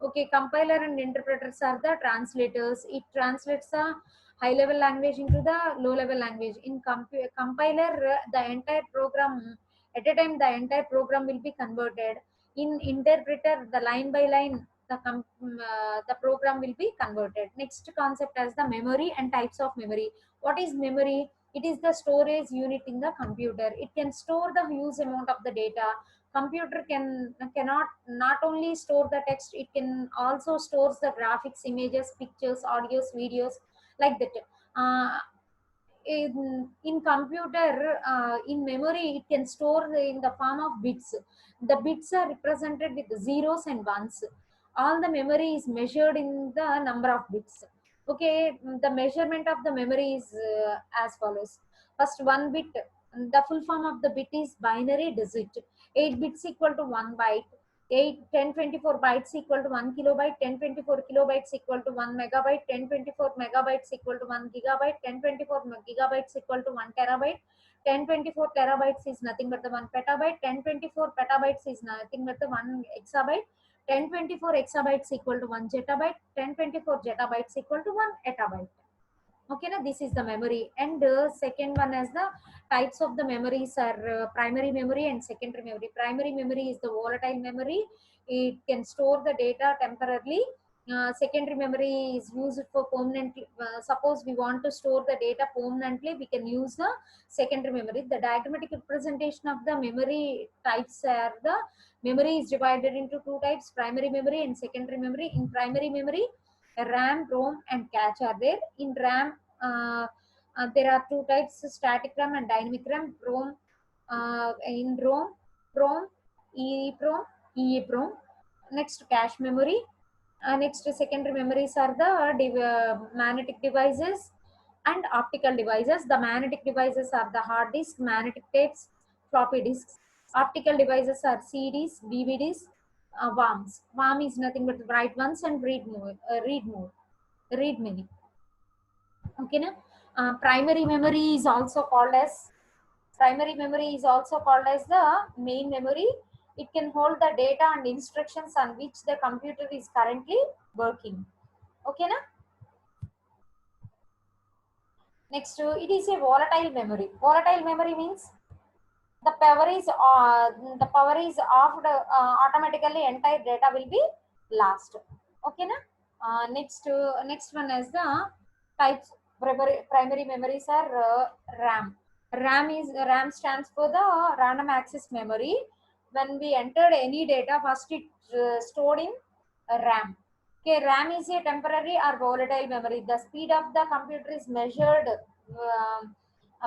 Okay, compiler and interpreters are the translators. It translates the high level language into the low level language. In compiler, the entire program, at a time the entire program will be converted. In interpreter, the line by line, the program will be converted. Next concept as the memory and types of memory. What is memory? It is the storage unit in the computer. It can store the huge amount of the data. Computer cannot not only store the text, it can also stores the graphics, images, pictures, audios, videos, like that. In computer, in memory, it can store in the form of bits. The bits are represented with zeros and ones. All the memory is measured in the number of bits. Okay, the measurement of the memory is as follows. First, one bit, the full form of the bit is binary digit. 8 bits equal to 1 byte. 1024 bytes equal to 1 kilobyte. 1024 kilobytes equal to 1 megabyte. 1024 megabytes equal to 1 gigabyte. 1024 gigabytes equal to 1 terabyte. 1024 terabytes is nothing but the 1 petabyte. 1024 petabytes is nothing but the 1 exabyte. 1024 exabytes equal to 1 zettabyte. 1024 zettabytes equal to 1 exabyte. Okay, now this is the memory. And second one as the types of the memories are primary memory and secondary memory. Primary memory is the volatile memory. It can store the data temporarily. Secondary memory is used for permanent. Suppose we want to store the data permanently, we can use the secondary memory. The diagrammatic representation of the memory types are the memory is divided into two types: primary memory and secondary memory. In primary memory, RAM, ROM, and cache are there. In RAM, there are two types: static RAM and dynamic RAM. ROM, in ROM, PROM, EEPROM, EEPROM. Next, cache memory. Next, secondary memories are the magnetic devices and optical devices. The magnetic devices are the hard disk, magnetic tapes, floppy disks. Optical devices are CDs, DVDs, WAMs. WAM is nothing but write once and read more, read many. Okay, na? Primary memory is also called as the main memory. It can hold the data and instructions on which the computer is currently working. Okay, na? Next, it is a volatile memory. Volatile memory means the power is off, automatically entire data will be lost. Okay, na? Next one is the types. Primary memories are RAM. RAM stands for the random access memory. When we entered any data, first it stored in RAM. Okay, RAM is a temporary or volatile memory. The speed of the computer is measured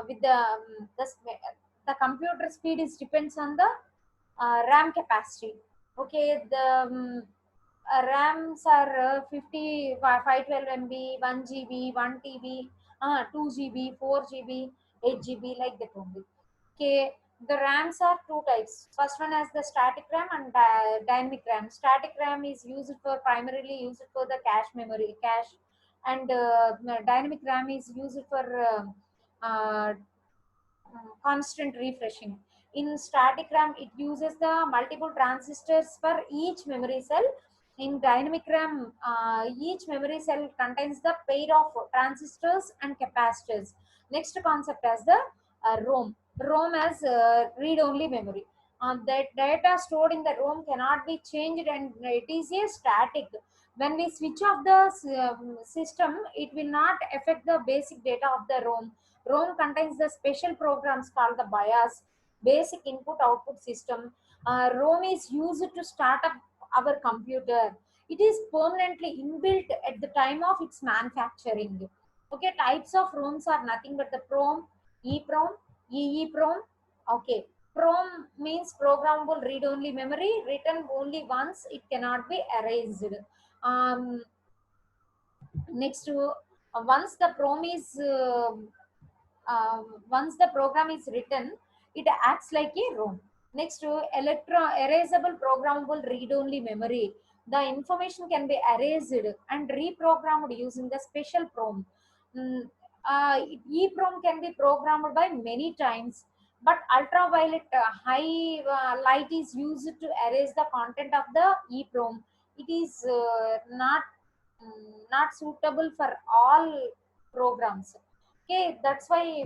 with the computer speed is depends on the RAM capacity. Okay, the RAMs are 50, 512 MB, 1 GB, 1 TB, 2 GB, 4 GB, 8 GB, like that only. Okay, the RAMs are two types. First one has the static RAM and dynamic RAM. Static RAM is used for primarily used for the cache, and dynamic RAM is used for constant refreshing. In static RAM, it uses the multiple transistors for each memory cell. In dynamic RAM, each memory cell contains the pair of transistors and capacitors. Next concept as the ROM. ROM as read-only memory. That data stored in the ROM cannot be changed and it is a static. When we switch off the system, it will not affect the basic data of the ROM. ROM contains the special programs called the BIOS, basic input output system. ROM is used to start up our computer. It is permanently inbuilt at the time of its manufacturing. Okay, types of ROMs are nothing but the PROM, EEPROM, EEPROM. Okay, PROM means programmable read-only memory, written only once, it cannot be erased. Um, Next to once the PROM is once the program is written, it acts like a ROM. Next to erasable programmable read-only memory. The information can be erased and reprogrammed using the special PROM. Mm, EEPROM can be programmed by many times, but ultraviolet high light is used to erase the content of the EEPROM. It is not suitable for all programs. Okay, that's why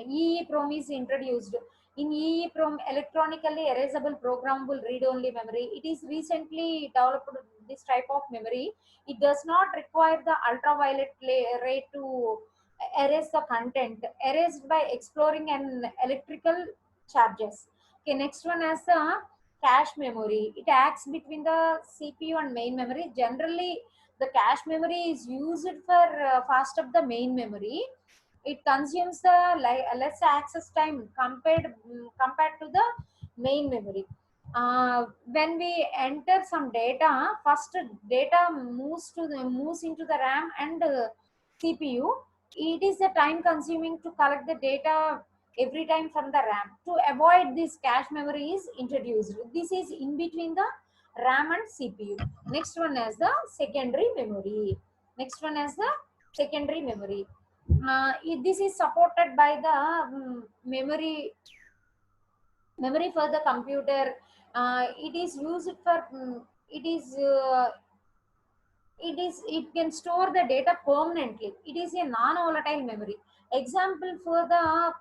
EEPROM is introduced. In EEPROM, electronically erasable programmable read-only memory, it is recently developed this type of memory. It does not require the ultraviolet ray to erase the content, erased by exploring an electrical charges. Okay, next one is the cache memory. It acts between the CPU and main memory. Generally, the cache memory is used for fast up the main memory. It consumes the less access time compared to the main memory. When we enter some data, first data moves into the RAM and CPU. It is the time consuming to collect the data every time from the RAM. To avoid this, cache memory is introduced. This is in between the RAM and CPU. Next one is the secondary memory. Next one is the secondary memory. This is supported by the memory for the computer. It is used for it can store the data permanently. It is a non-volatile memory. Example for the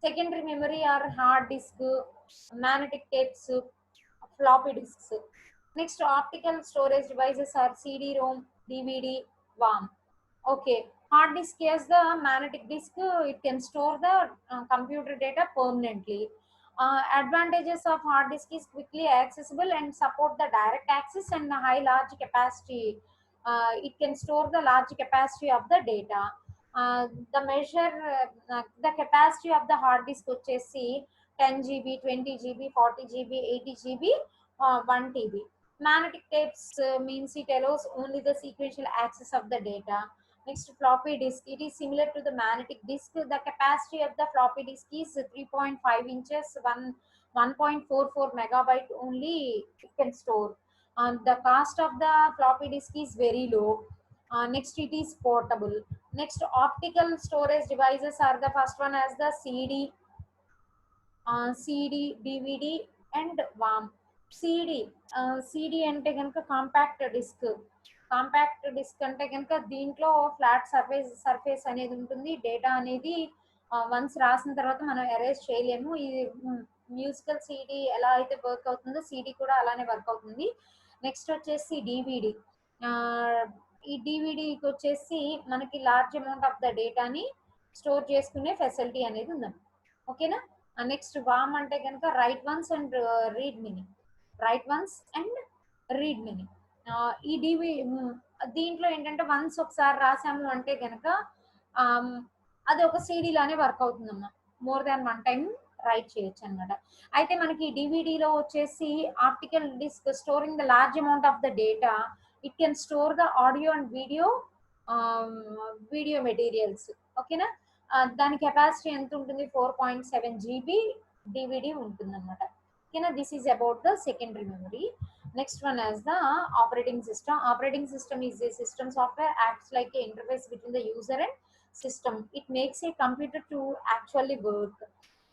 secondary memory are hard disk, magnetic tapes, floppy disks. Next, optical storage devices are CD-ROM, DVD, WAM. Okay, hard disk has the magnetic disk. It can store the computer data permanently. Advantages of hard disk is quickly accessible and support the direct access and high large capacity. It can store the large capacity of the data. The capacity of the hard disk వచ్చేసి 10 GB, 20 GB, 40 GB, 80 GB, 1 TB. Magnetic tapes means it allows only the sequential access of the data. Next, floppy disk. It is similar to the magnetic disk. The capacity of the floppy disk is 3.5 inches, 1.44 megabyte only it can store. The cost of the floppy disk is very low. Next, it is portable. Next, optical storage devices are the first one as the CD, DVD, and WAM. CD అంటే కనుక compact disc అంటే కనుక దీంట్లో flat surface అనేది ఉంటుంది. Data అనేది once రాసిన తర్వాత మనం ఎరేజ్ చేయలేము. ఇది మ్యూజికల్ సీడీ ఎలా అయితే వర్క్ అవుతుందో సీడీ కూడా అలానే వర్క్ అవుతుంది. నెక్స్ట్ వచ్చేసి డివిడి. ఈ డివిడికి వచ్చేసి మనకి లార్జ్ అమౌంట్ ఆఫ్ ద డేటాని స్టోర్ చేసుకునే ఫెసిలిటీ అనేది ఉందండి. ఓకేనా. నెక్స్ట్ వామ్ అంటే కనుక right once and read mini. ఈ దీంట్లో ఏంటంటే వన్స్ ఒకసారి రాసాము అంటే కనుక అది ఒక సిడి లానే వర్క్ అవుతుందమ్మా. More than one time write చేయొచ్చు అనమాట. అయితే మనకి డివిడిలో వచ్చేసి optical disk storing the large amount of the data. It can store the audio and video materials. ఓకేనా. దాని కెపాసిటీ ఎంత ఉంటుంది? 4.7 GB డివిడి ఉంటుంది అనమాట. ఓకేనా. This is about the secondary memory. Next one is the operating system. Operating system is a system software acts like an interface between the user and system. It makes a computer to actually work.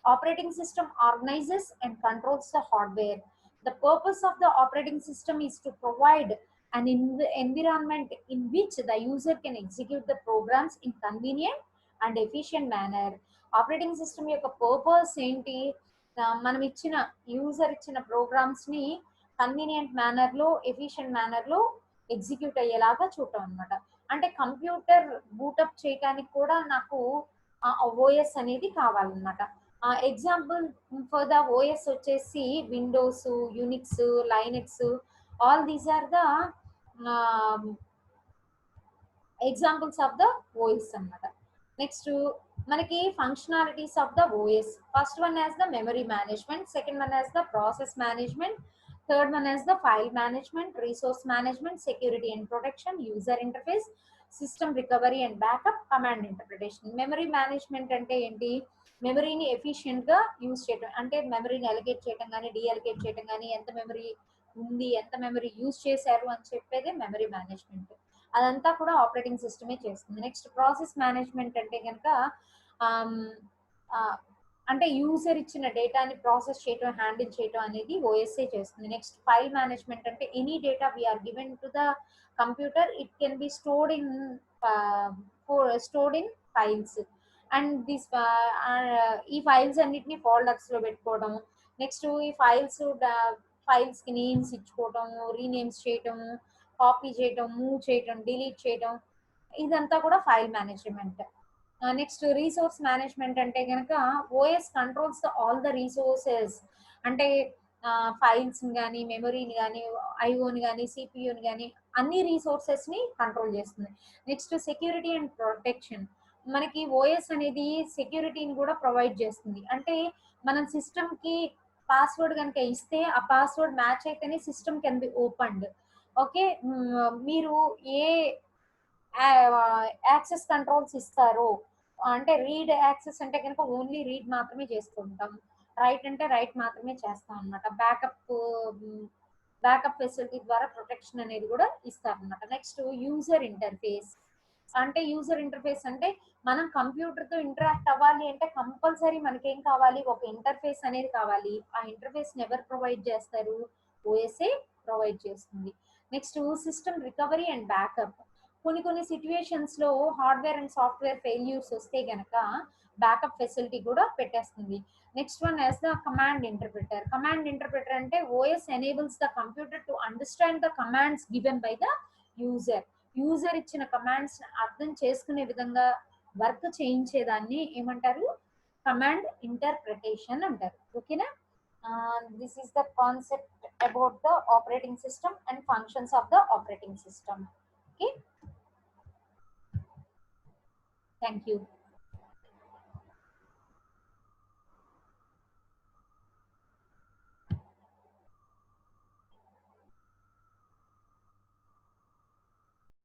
Operating system organizes and controls the hardware. The purpose of the operating system is to provide an environment in which the user can execute the programs in convenient and efficient manner. Operating system యొక్క purpose ఏంటి? మనం ఇచ్చిన user ఇచ్చిన programmes ని convenient manner లో, efficient manner లో execute అయ్యేలాగా చూడటం అనమాట. అంటే కంప్యూటర్ బూటప్ చేయడానికి కూడా నాకు ఓఎస్ అనేది కావాలన్నమాట. ఎగ్జాంపుల్ ఫర్ ద ఓఎస్ వచ్చేసి Windows, Unix, Linux, all these are the examples of the OS అన్నమాట. నెక్స్ట్ మనకి functionalities of the OS. First one as the memory management, second one as the process management, third one as the file management, resource management, security and protection, user interface, system recovery and backup, command interpretation. Memory management అంటే ఏంటి? మెమరీని efficient గా use చేయడం, అంటే మెమరీని allocate చేయడం కానీ డీఅలికేట్ చేయడం కానీ, ఎంత మెమరీ ఉంది, ఎంత మెమరీ యూజ్ చేశారు అని చెప్పేదే మెమరీ మేనేజ్మెంట్. అదంతా కూడా ఆపరేటింగ్ సిస్టమే చేస్తుంది. నెక్స్ట్ ప్రాసెస్ మేనేజ్మెంట్ అంటే కనుక అంటే యూజర్ ఇచ్చిన డేటాని ప్రాసెస్ చేయటం, హ్యాండిల్ చేయటం అనేది ఓఎస్ఏ చేస్తుంది. నెక్స్ట్ ఫైల్ మేనేజ్మెంట్ అంటే any data we are given to the computer, it can be stored in files. And this ఈ ఫైల్స్ అన్నిటిని ఫోల్డర్స్ లో పెట్టుకోవడం. నెక్స్ట్ ఈ ఫైల్స్ కి నేమ్స్ ఇచ్చుకోవటం, రీనేమ్స్ చేయటం, కాపీ చేయటం, మూవ్ చేయటం, డిలీట్ చేయటం, ఇదంతా కూడా file management. Next resource management అంటే కనుక OS controls all the resources. అంటే ఫైల్స్ కానీ, మెమరీని కానీ, ఐఓని కానీ, సిపియుని కానీ, అన్ని రీసోర్సెస్ ని కంట్రోల్ చేస్తుంది. Next security and protection. మనకి ఓఎస్ అనేది సెక్యూరిటీని కూడా ప్రొవైడ్ చేస్తుంది. అంటే మనం సిస్టమ్ కి పాస్వర్డ్ కనుక ఇస్తే ఆ పాస్వర్డ్ మ్యాచ్ అయితేనే system can be opened. Okay. మీరు ఏ యాక్సెస్ కంట్రోల్స్ ఇస్తారు అంటే రీడ్ యాక్సెస్ అంటే కనుక ఓన్లీ రీడ్ మాత్రమే చేసుకుంటాం, రైట్ అంటే రైట్ మాత్రమే చేస్తాం అనమాట. బ్యాకప్ ఫెసిలిటీ ద్వారా ప్రొటెక్షన్ అనేది కూడా ఇస్తారనమాట. Next user interface. అంటే యూజర్ ఇంటర్ఫేస్ అంటే మనం కంప్యూటర్ తో ఇంటరాక్ట్ అవ్వాలి అంటే కంపల్సరీ మనకేం కావాలి? ఒక ఇంటర్ఫేస్ అనేది కావాలి. ఆ ఇంటర్ఫేస్ ఎవరు ప్రొవైడ్ చేస్తారు? ఓఎస్ఏ ప్రొవైడ్ చేస్తుంది. Next system recovery and backup. కొన్ని సిచ్యువేషన్స్ లో హార్డ్వేర్ అండ్ సాఫ్ట్వేర్ ఫెయిల్యూర్స్ వస్తే గనక బ్యాకప్ ఫెసిలిటీ కూడా పెట్టేస్తుంది. Next one as the command interpreter. Command interpreter అంటే OS enables the computer to understand the commands given by the user. User ఇచ్చిన commands అర్థం చేసుకునే విధంగా వర్క్ చేయించేదాన్ని ఏమంటారు? కమాండ్ ఇంటర్ప్రిటేషన్ అంటారు. ఓకేనా. This is the concept about the operating system and functions of the operating system. Okay. Thank you.